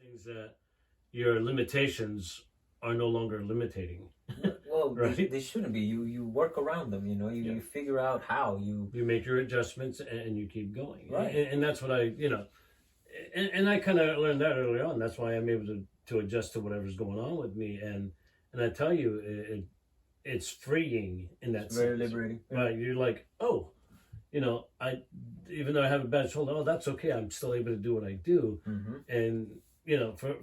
things that your limitations are no longer limiting. Well, right? they shouldn't be. You work around them. You figure out how you make your adjustments and you keep going. Right. And that's what and I kind of learned that early on. That's why I'm able to adjust to whatever's going on with me. And I tell you, it's freeing in that It's very sense. liberating. Right? You're like, oh, I even though I have a bad shoulder, oh, that's okay. I'm still able to do what I do. Mm-hmm. And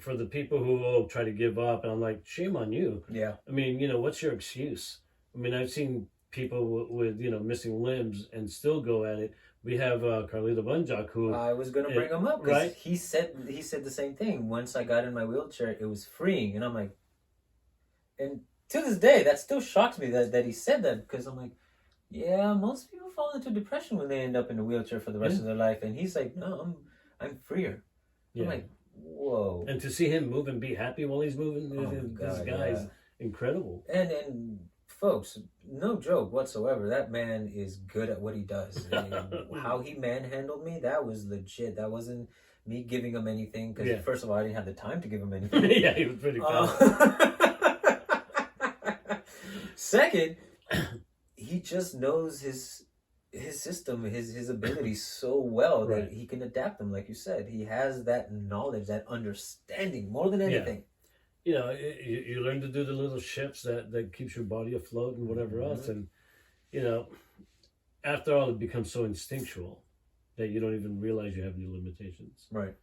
for the people who try to give up, and I'm like, shame on you. Yeah. I mean, what's your excuse? I mean, I've seen people with missing limbs and still go at it. We have Carlito Bunjak, who I was gonna bring him up, right? He said the same thing. Once I got in my wheelchair, it was freeing, and I'm like, and to this day, that still shocks me that he said that, because I'm like, yeah, most people fall into depression when they end up in a wheelchair for the rest of their life, and he's like, no, I'm freer. Yeah. I'm like, whoa. And to see him move and be happy while he's moving, this guy is incredible. And folks, no joke whatsoever. That man is good at what he does. How he manhandled me, that was legit. That wasn't me giving him anything, because first of all, I didn't have the time to give him anything. Yeah, he was pretty fast. Second, he just knows his system, his abilities so well that he can adapt them. Like you said, he has that knowledge, that understanding more than anything. Yeah. You learn to do the little shifts that keeps your body afloat and whatever else. And, after all, it becomes so instinctual that you don't even realize you have any limitations. Right.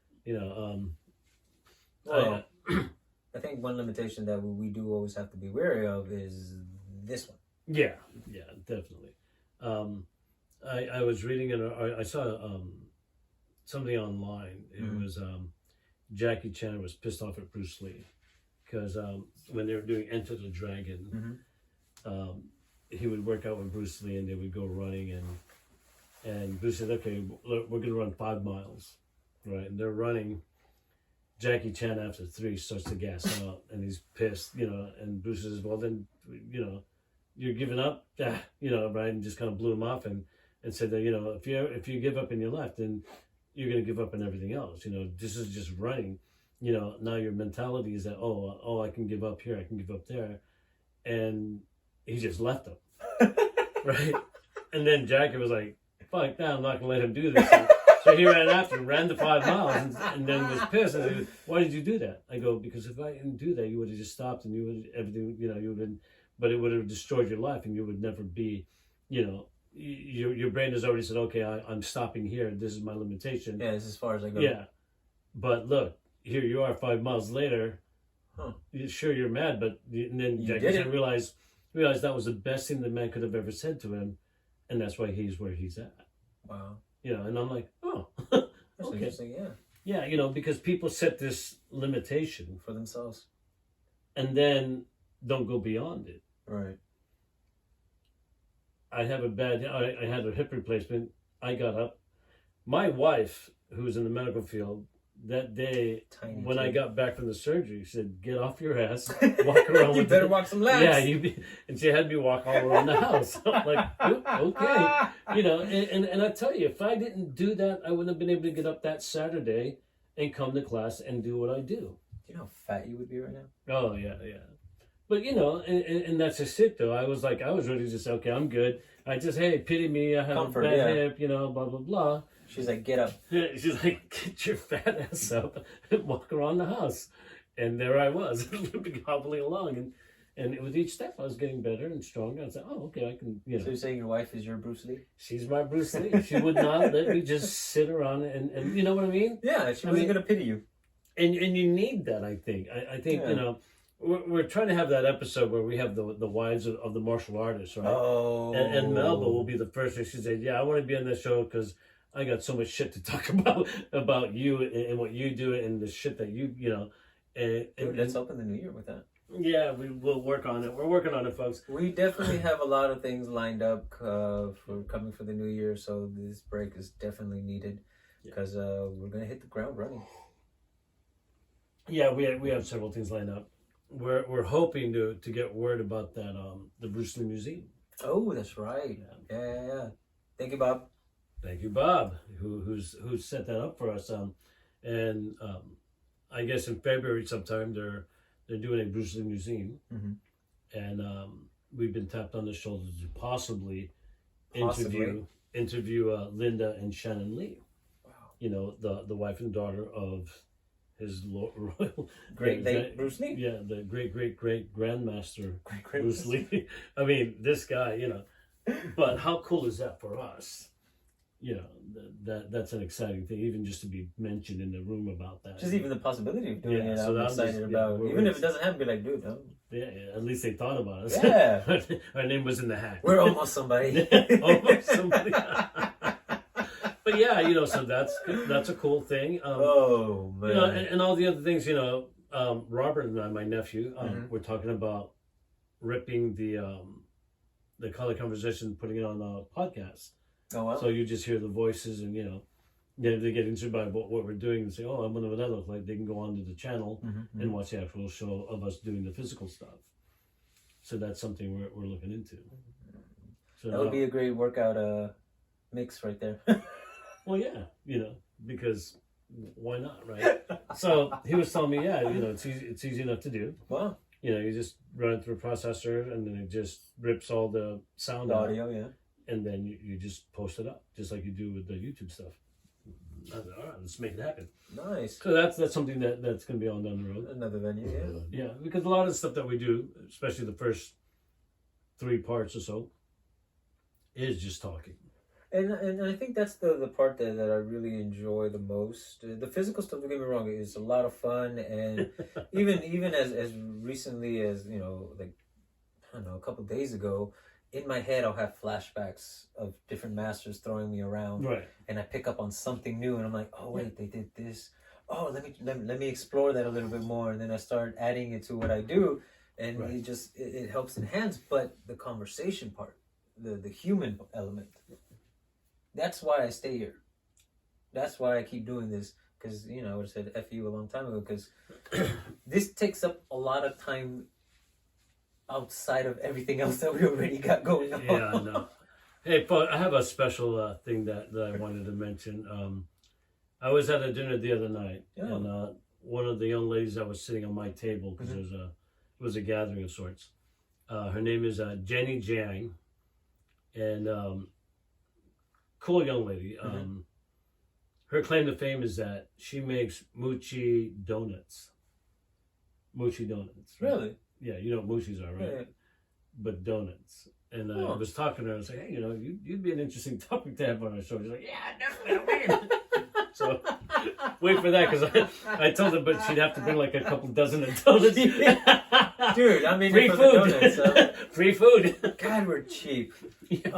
Well, I think one limitation that we do always have to be wary of is this one. Yeah, definitely. I was reading I saw something online. It was Jackie Chan was pissed off at Bruce Lee because when they were doing Enter the Dragon, he would work out with Bruce Lee and they would go running, and Bruce said, okay, we're going to run 5 miles, right? And they're running. Jackie Chan after 3 starts to gas out and he's pissed, and Bruce says, well then, you're giving up, right? And just kind of blew him off and said that, if you give up in your life, then you're going to give up in everything else. This is just running. Now your mentality is that, oh, I can give up here, I can give up there. And he just left him, right? And then Jackie was like, fuck that, I'm not going to let him do this. So he ran after him, ran the 5 miles, and then was pissed. And said, why did you do that? I go, because if I didn't do that, you would have just stopped and you would everything, you would have been, but it would have destroyed your life and you would never be, your brain has already said, okay, I'm stopping here. This is my limitation. Yeah, this is as far as I go. Yeah. But look, here you are 5 miles later. Sure, you're mad, but and then Jackie Chan realized that was the best thing the man could have ever said to him. And that's why he's where he's at. Wow. And I'm like, oh, that's okay. Interesting, yeah. Yeah, because people set this limitation for themselves and then don't go beyond it. Right. I had a hip replacement. I got up. My wife, who's in the medical field, that day when I got back from the surgery, she said, "Get off your ass, walk around." You better walk some laps. Yeah, and she had me walk all around the house. I'm like, okay, and I tell you, if I didn't do that, I wouldn't have been able to get up that Saturday and come to class and do what I do. Do you know how fat you would be right now? Oh yeah. But and that's just it though. I was ready to say, okay, I'm good. I just, hey, pity me. I have a bad hip, blah blah blah. She's like, get up. Yeah, she's like, get your fat ass up and walk around the house. And there I was, hobbling along. And with each step, I was getting better and stronger. I said, oh, okay, I can, So you're saying your wife is your Bruce Lee? She's my Bruce Lee. She would not let me just sit around and you know what I mean? Yeah, she wasn't going to pity you. And you need that, I think. I think, we're trying to have that episode where we have the wives of the martial artists, right? Oh. And Melba will be the first one. She said, yeah, I want to be on this show because I got so much shit to talk about you and what you do and the shit that you Dude, let's open the new year with that. Yeah, will work on it. We're working on it, folks. We definitely have a lot of things lined up for coming for the new year, so this break is definitely needed because we're gonna hit the ground running. Yeah, we have several things lined up. We're hoping to get word about that the Bruce Lee Museum. Oh, that's right. Yeah. Thank you, Bob. Thank you, Bob, who's set that up for us. And I guess in February sometime they're doing a Bruce Lee museum, Mm-hmm. and we've been tapped on the shoulder to possibly Possibly. interview Linda and Shannon Lee. Wow. You know, the wife and daughter of his royal Great late Bruce Lee. yeah, the great grandmaster Great Bruce Lee. I mean, this guy, you know. But how cool is that for us? You know, that's an exciting thing, even just to be mentioned in the room about that. Just even the possibility of doing Yeah, it, so I'm I'm excited just- about. yeah, Even if it doesn't happen, be like, dude, Yeah, at least they thought about us. Yeah. Our name was in the hat. we're almost somebody. Almost somebody. But yeah, you know, so that's a cool thing. Oh man. You know, and all the other things, you know, Robert and I, my nephew, we're talking about ripping the Color Conversation, putting it on a podcast. Oh wow. So you just hear the voices, and you know, they get interested by what we're doing and say, "Oh, I wonder what that looks like." They can go onto the channel and watch the actual show of us doing the physical stuff. So that's something we're looking into. So that would be a great workout mix right there. well, yeah, you know, because why not, right? So he was telling me, yeah, you know, it's easy enough to do. Wow. You know, you just run it through a processor, and then it just rips all the sound The out, audio, yeah. and then you just post it up, just like you do with the YouTube stuff. I said, all right, let's make it happen. Nice. So that's something that's going to be on down the road. Another venue, yeah. Yeah, because a lot of the stuff that we do, especially the first 3 parts or so, is just talking. And I think that's the part that I really enjoy the most. The physical stuff, don't get me wrong, is a lot of fun, and even as recently as, you know, like, I don't know, a couple days ago, in my head I'll have flashbacks of different masters throwing me around, Right. and I pick up on something new, and I'm like, oh wait, they did this. Oh, let me explore that a little bit more, and then I start adding it to what I do, and Right. it helps enhance. But the conversation part, the human element, that's why I stay here. That's why I keep doing this, because, you know, I would have said F you a long time ago, because this takes up a lot of time outside of everything else that we already got going on. Yeah, I know. Hey, but I have a special thing that I wanted to mention. I was at a dinner the other night, Yeah. and one of the young ladies that was sitting on my table, because it was a gathering of sorts. Her name is Jenny Jiang, and cool young lady. Her claim to fame is that she makes mochi donuts. Mochi donuts. Right? Really? Yeah, you know what mochis are, right? Yeah. But donuts. And I was talking to her, I was like, hey, you know, you'd be an interesting topic to have on our show. She's like, yeah, definitely, I'll wait. So wait for that, because I told her, but she'd have to bring like a couple dozen of donuts. Dude, I mean, free for food. the donuts, Free food. God, we're cheap. What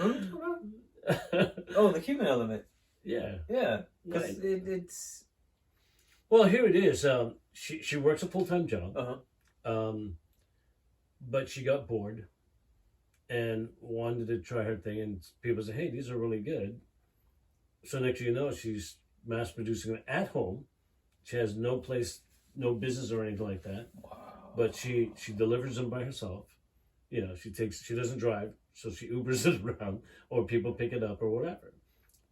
are we talking about? Oh, the human element. Yeah. Yeah, because Right. it's. Well, here it is. She works a full-time job. But she got bored and wanted to try her thing, and people say, hey, these are really good. So next thing you know, she's mass producing them at home. She has no place, no business or anything like that. Wow. But she delivers them by herself. You know, she doesn't drive, so she Ubers it around, or people pick it up or whatever.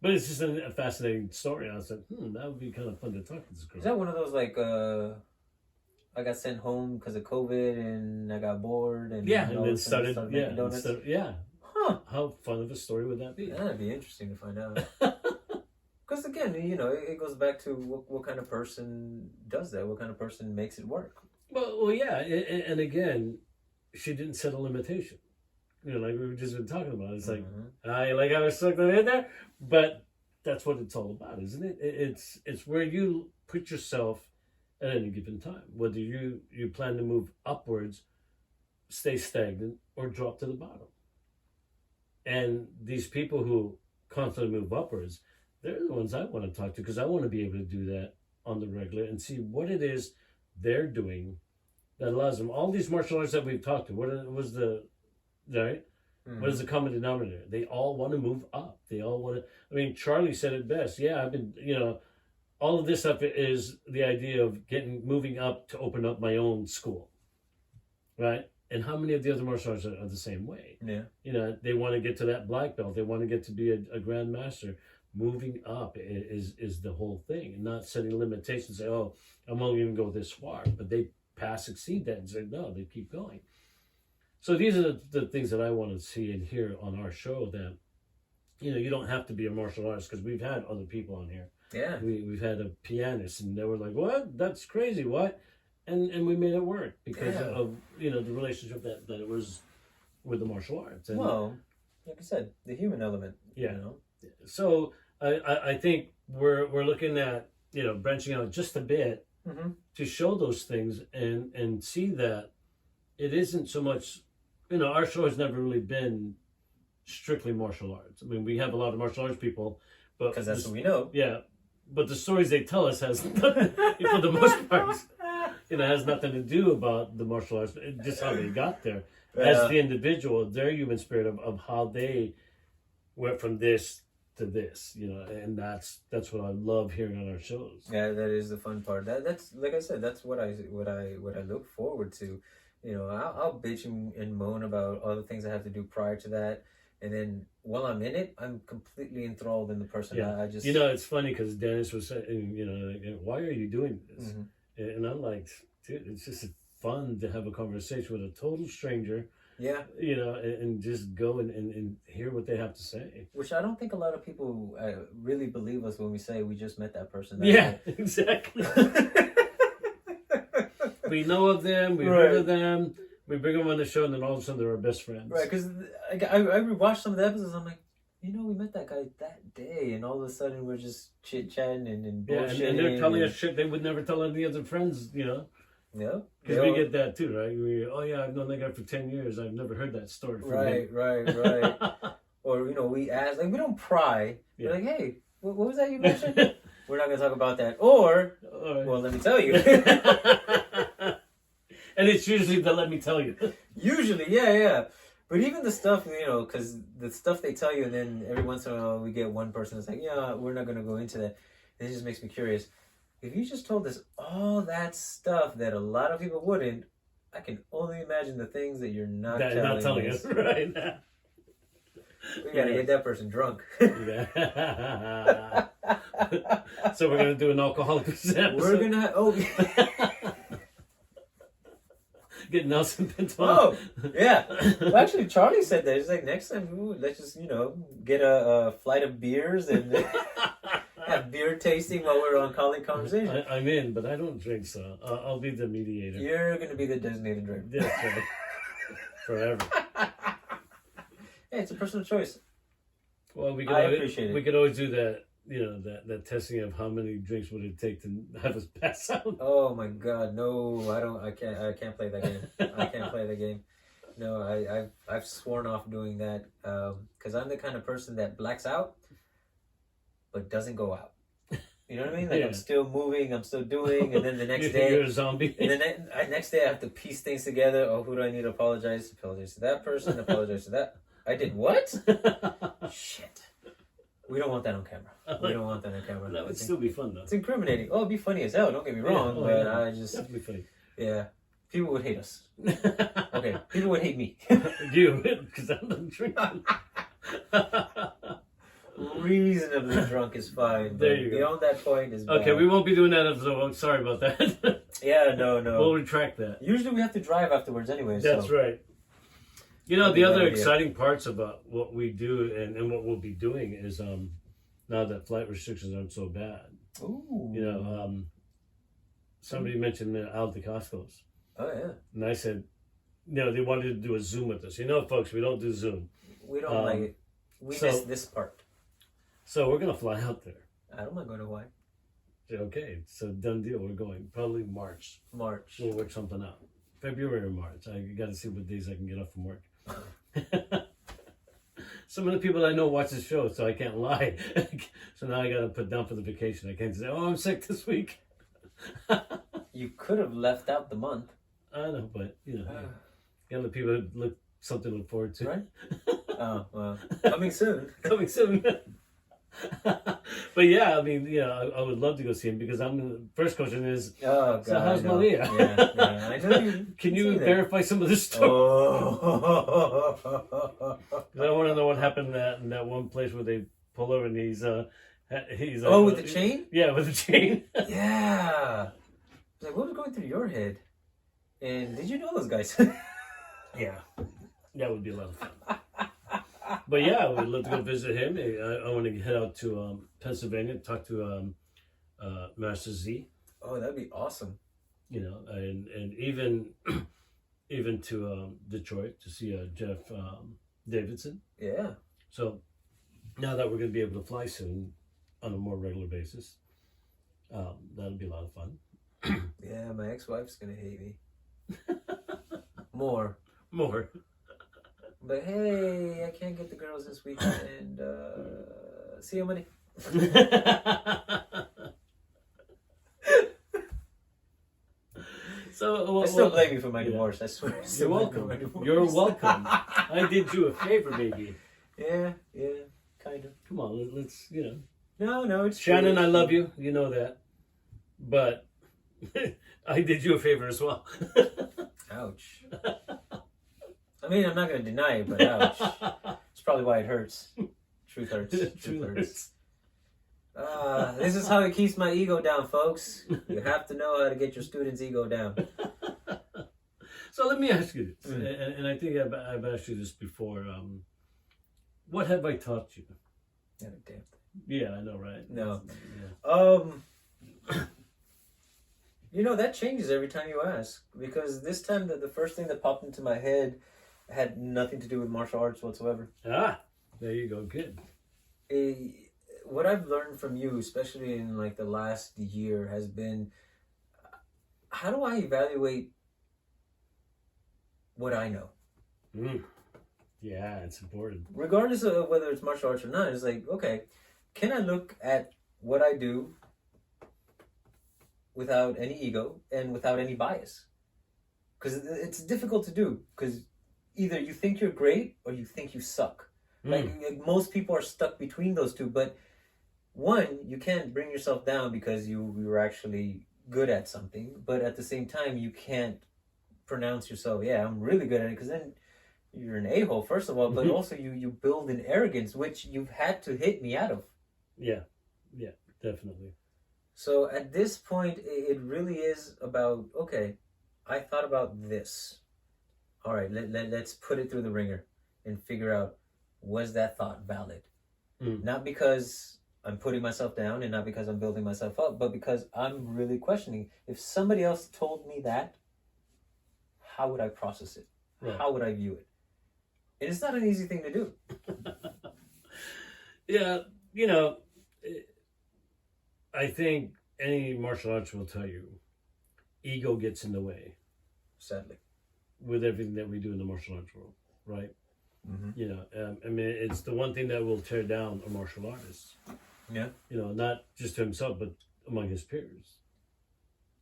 But it's just a fascinating story. I was like, that would be kind of fun to talk to this girl. Is that one of those, like, I got sent home because of COVID and I got bored and Yeah, all and then of a sudden started making donuts? yeah. Huh. How fun of a story would that be? That'd be interesting to find out. Because again, you know, it goes back to what kind of person does that? What kind of person makes it work? Well, yeah, and again, she didn't set a limitation. You know, like we've just been talking about. It's like, I like how I stuck that in there, but that's what it's all about, isn't it? It's where you put yourself at any given time. Whether you plan to move upwards, stay stagnant, or drop to the bottom. And these people who constantly move upwards, they're the ones I want to talk to, because I want to be able to do that on the regular and see what it is they're doing that allows them. All these martial arts that we've talked to, what was the, right? What is the common denominator? They all want to move up. They all want to, I mean, Charlie said it best. Yeah, I've been, you know, all of this stuff is the idea of moving up to open up my own school, right? And how many of the other martial arts are the same way? Yeah. You know, they want to get to that black belt. They want to get to be a grandmaster. moving up is the whole thing, and not setting limitations. Say, oh, I'm only going to go this far, but they exceed that and say no, they keep going. So these are the things that I want to see and hear on our show. That you don't have to be a martial artist, because we've had other people on here. Yeah, we've had a pianist, and they were like, "What? That's crazy! What?" And we made it work because of the relationship that it was with the martial arts. And, well, like I said, the human element. Yeah. You know? So I think we're looking at branching out just a bit to show those things and see that it isn't so much. Our show has never really been strictly martial arts. I mean, we have a lot of martial arts people, but Because that's what we know. Yeah, but the stories they tell us has nothing, for the most part, has nothing to do about the martial arts, just how they got there. As the individual, their human spirit of how they went from this to this, and that's what I love hearing on our shows. Yeah, that is the fun part. That's like I said, that's what I look forward to. I'll bitch and moan about all the things I have to do prior to that, and then while I'm in it, I'm completely enthralled in the person. Yeah. I just it's funny because Dennis was saying, why are you doing this? And I'm like, dude, it's just fun to have a conversation with a total stranger. Yeah. And just go and hear what they have to say. Which I don't think a lot of people really believe us when we say we just met that person. Exactly. We know of them, we've heard of them, we bring them on the show, and then all of a sudden they're our best friends. Right, because I rewatched some of the episodes, I'm like, we met that guy that day, and all of a sudden we're just chit-chatting and bullshitting. Yeah, and they're telling us shit they would never tell any other friends, Yeah. Because we get that too, right? I've known that guy for 10 years. I've never heard that story from him. Right. Or, we ask, we don't pry. We're like, hey, what was that you mentioned? We're not going to talk about that. Or, well, let me tell you. And it's usually the let me tell you. Usually, yeah. But even the stuff, because the stuff they tell you, and then every once in a while we get one person that's like, yeah, we're not going to go into that. It just makes me curious. If you just told us all that stuff that a lot of people wouldn't, I can only imagine the things that you're not telling us. Right? We got to get that person drunk. So we're going to do an alcoholic episode. We're going to... Get Nelson Pinto. Oh, yeah. Well, actually, Charlie said that. He's like, next time, let's just, get a flight of beers and have beer tasting while we're on Konversation. I'm in, but I don't drink, so I'll be the mediator. You're going to be the designated drinker. That's right. Forever. Hey, it's a personal choice. Well, I appreciate it. We could always do that. That testing of how many drinks would it take to have us pass out. Oh my God, no! I can't play that game. I can't play the game. No, I've sworn off doing that because I'm the kind of person that blacks out, but doesn't go out. You know what I mean? Like I'm still moving, I'm still doing, and then the next day you're a zombie. And then next day I have to piece things together. Oh, who do I need to apologize? Apologize to that person. Apologize to that. I did what? Shit. We don't want that on camera. We don't want that on camera. That would still be fun, though. It's incriminating. Oh, it'd be funny as hell. Don't get me wrong, but I just... That'd be funny. Yeah. People would hate us. Okay. People would hate me. You, because I'm not drinking. Reasonably drunk is fine. There you go. Beyond that point is bad. Okay, we won't be doing that episode. I'm sorry about that. Yeah, no. We'll retract that. Usually we have to drive afterwards anyway. That's right. The other exciting parts about what we do and what we'll be doing is now that flight restrictions aren't so bad. Ooh. Somebody mentioned Al DeCostos. Oh, yeah. And I said, they wanted to do a Zoom with us. Folks, we don't do Zoom. We don't like it. We miss this part. So we're going to fly out there. I don't mind going to Hawaii. Okay, so done deal. We're going probably March. We'll work something out. February or March. I got to see what days I can get off from work. Some of the people I know watch the show, so I can't lie. So now I got to put down for the vacation. I can't say, "Oh, I'm sick this week." You could have left out the month. I know, but got the people something to look forward to. Right? Oh well, coming soon. Coming soon. But yeah, I mean, I would love to go see him because the first question is, oh God, so how's no. Maria? Yeah, I know you. Can you verify some of this stuff? Oh. I want to know what happened in that one place where they pull over, and he's Oh, with the chain? Yeah, with the chain. Yeah. Like, what was going through your head? And did you know those guys? Yeah, that would be a lot of fun. But yeah, we'd love to go visit him. I want to head out to Pennsylvania, talk to Master Z. Oh, that'd be awesome. You know, and even to Detroit to see Jeff Davidson. Yeah. So now that we're going to be able to fly soon on a more regular basis, that'll be a lot of fun. Yeah, my ex-wife's gonna hate me. More. But hey, I can't get the girls this weekend. See you Monday. So I still blame you for my divorce. I swear. You're welcome. You're welcome. I did you a favor, baby. Yeah, kind of. Come on, let's No, it's Shannon, true. I love you. You know that. But I did you a favor as well. Ouch. I mean, I'm not going to deny it, but ouch. It's probably why it hurts. Truth hurts. Truth hurts. This is how it keeps my ego down, folks. You have to know how to get your students' ego down. So let me ask you this, and I think I've asked you this before. What have I taught you? Yeah, damn thing. Yeah, I know, right? No. Yeah. That changes every time you ask. Because this time, the first thing that popped into my head had nothing to do with martial arts whatsoever. Ah, there you go. Good. What I've learned from you, especially in like the last year, has been how do I evaluate what I know? Yeah, it's important. Regardless of whether it's martial arts or not, it's like, okay, can I look at what I do without any ego and without any bias? Because it's difficult to do, because either you think you're great or you think you suck. Like most people are stuck between those two, but one, you can't bring yourself down because you were actually good at something, but at the same time, you can't pronounce yourself, yeah, I'm really good at it, because then you're an a-hole, first of all, but also you build an arrogance, which you've had to hit me out of. Yeah, definitely. So at this point, it really is about, okay, I thought about this. All right, let's put it through the ringer and figure out, was that thought valid? Not because I'm putting myself down and not because I'm building myself up, but because I'm really questioning. If somebody else told me that, how would I process it? Right. How would I view it? And it's not an easy thing to do. Yeah, I think any martial arts will tell you, ego gets in the way. Sadly. With everything that we do in the martial arts world, right? I mean, it's the one thing that will tear down a martial artist. Yeah. Not just to himself, but among his peers.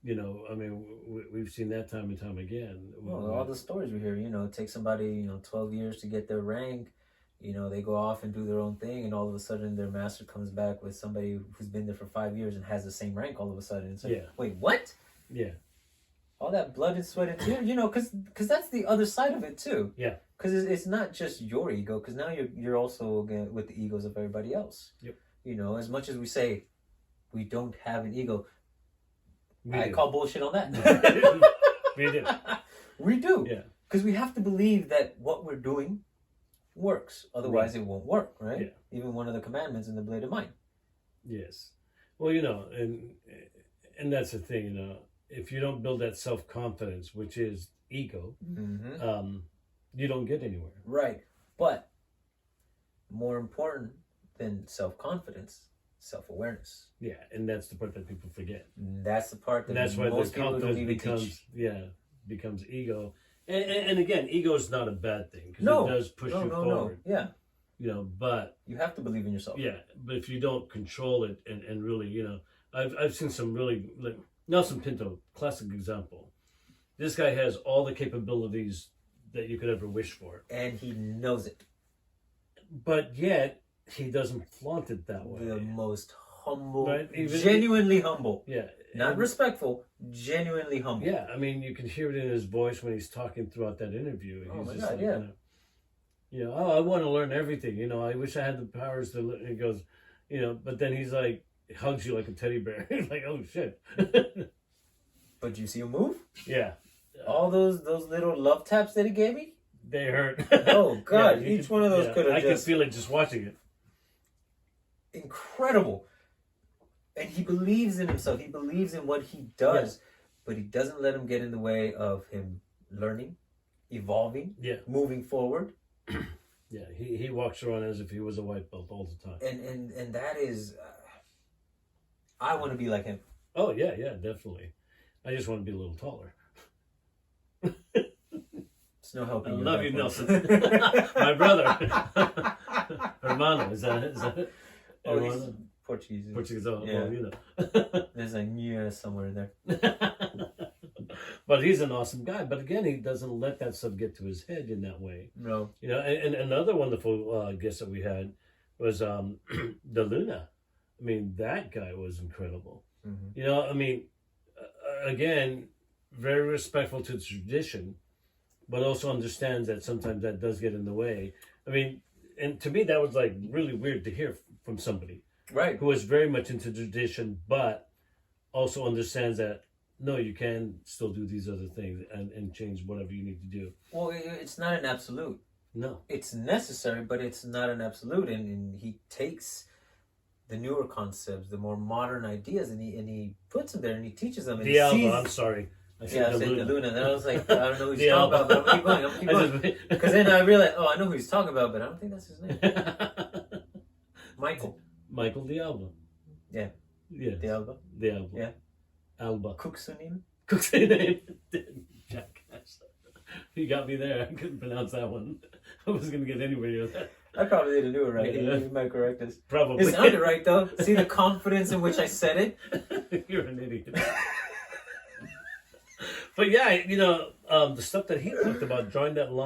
I mean, we've seen that time and time again. Well, all the stories we hear, it takes somebody, 12 years to get their rank. They go off and do their own thing, and all of a sudden their master comes back with somebody who's been there for 5 years and has the same rank all of a sudden. It's like, wait, what? Yeah. All that blood and sweat and tears, because that's the other side of it too. Yeah. Because it's not just your ego, because now you're also with the egos of everybody else. Yep. As much as we say we don't have an ego, I call bullshit on that. We do. We do. Yeah. Because we have to believe that what we're doing works. Otherwise, it won't work, right? Yeah. Even one of the commandments in the Blade of Mind. Yes. Well, and that's the thing, if you don't build that self-confidence, which is ego, you don't get anywhere. Right. But more important than self-confidence, self-awareness. Yeah, and that's the part that people forget. That's the part that that's why most the people don't even confidence teach. becomes ego. And again, ego is not a bad thing, because it does push you forward. Yeah. But you have to believe in yourself. Yeah, but if you don't control it and really, I've seen some really, like Nelson Pinto, classic example. This guy has all the capabilities that you could ever wish for, and he knows it. But yet he doesn't flaunt it that way. The most humble, right? Genuinely humble. Yeah. Not respectful, genuinely humble. Yeah, I mean, you can hear it in his voice when he's talking throughout that interview. Oh He's my just God, like, You know, oh, I want to learn everything. You know, I wish I had the powers to. He goes, you know, but then he's like hugs you like a teddy bear. He's like, oh shit. But you see him move? Yeah. All those little love taps that he gave me? They hurt. Oh God! Yeah, Each one of those could have I just could feel it just watching it. incredible. And he believes in himself. He believes in what he does, but he doesn't let him get in the way of him learning, evolving, moving forward. Yeah, he walks around as if he was a white belt all the time. And that is, I want to be like him. Oh yeah, definitely. I just want to be a little taller. It's no helping. I love you, Nelson. My brother. Hermano, is that oh, he's Portuguese. Portuguese, oh, yeah. well, you know. There's a "nya" somewhere in there. But he's an awesome guy. But again, he doesn't let that stuff get to his head in that way. No. You know, and another wonderful guest that we had was the Luna. I mean, that guy was incredible. Mm-hmm. You know, I mean, again, very respectful to tradition, but also understands that sometimes that does get in the way. I mean, and to me, that was like really weird to hear from somebody. Right. Who is very much into tradition, but also understands that, no, you can still do these other things and change whatever you need to do. Well, it's not an absolute. No. It's necessary, but it's not an absolute. And he takes the newer concepts, the more modern ideas, and he puts them there and he teaches them. And I'm sorry. I said the Luna. And I was like, I don't know who he's talking about, but I'm keep going. Because then I realized, I know who he's talking about, but I don't think that's his name. Michael D'Alba. Yeah. Yes. D'Alba. Yeah. Alba. Cooksunim. Cooksunim. Jackass. You got me there. I couldn't pronounce that one. I wasn't going to get anywhere near that. I probably didn't do it right. Yeah. He might correct us. Probably. It sounded right, though. See the confidence in which I said it? You're an idiot. But yeah, you know, the stuff that he talked about, drawing that line.